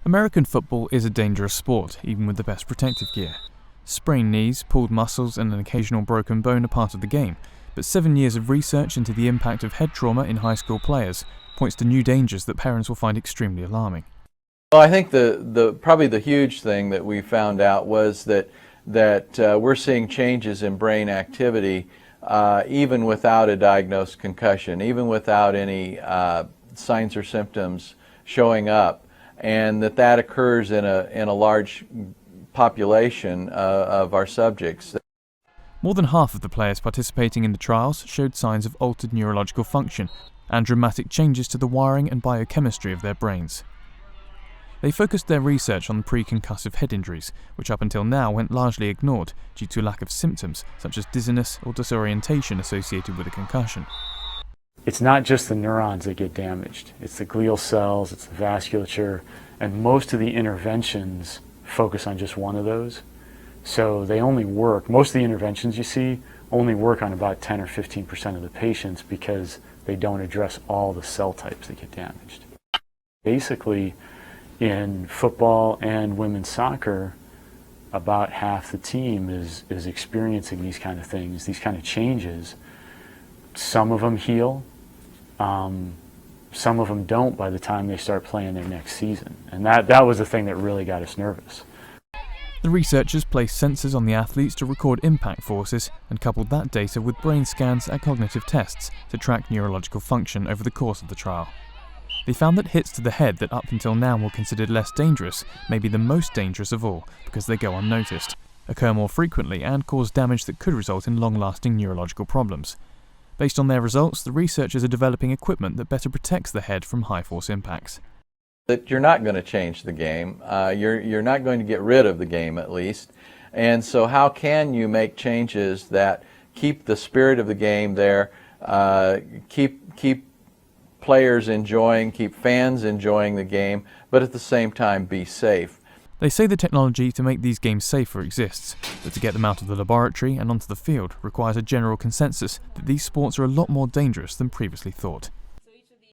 American football is a dangerous sport, even with the best protective gear. Sprained knees, pulled muscles and an occasional broken bone are part of the game, but 7 years of research into the impact of head trauma in high school players points to new dangers that parents will find extremely alarming. Well, I think probably the huge thing that we found out was that we're seeing changes in brain activity even without a diagnosed concussion, even without any signs or symptoms showing up, and that occurs in a large population of our subjects. More than half of the players participating in the trials showed signs of altered neurological function and dramatic changes to the wiring and biochemistry of their brains. They focused their research on pre-concussive head injuries, which up until now went largely ignored due to a lack of symptoms such as dizziness or disorientation associated with a concussion. It's not just the neurons that get damaged. It's the glial cells, it's the vasculature, and most of the interventions focus on just one of those. So they only work, most of the interventions you see only work on about 10 or 15% of the patients because they don't address all the cell types that get damaged. Basically, in football and women's soccer, about half the team is experiencing these kind of things, these kind of changes. Some of them heal, some of them don't by the time they start playing their next season. And that was the thing that really got us nervous. The researchers placed sensors on the athletes to record impact forces and coupled that data with brain scans and cognitive tests to track neurological function over the course of the trial. They found that hits to the head that up until now were considered less dangerous may be the most dangerous of all because they go unnoticed, occur more frequently and cause damage that could result in long-lasting neurological problems. Based on their results, the researchers are developing equipment that better protects the head from high-force impacts. That you're not going to change the game. You're not going to get rid of the game, at least. And so how can you make changes that keep the spirit of the game there, keep players enjoying, keep fans enjoying the game, but at the same time be safe? They say the technology to make these games safer exists, but to get them out of the laboratory and onto the field requires a general consensus that these sports are a lot more dangerous than previously thought.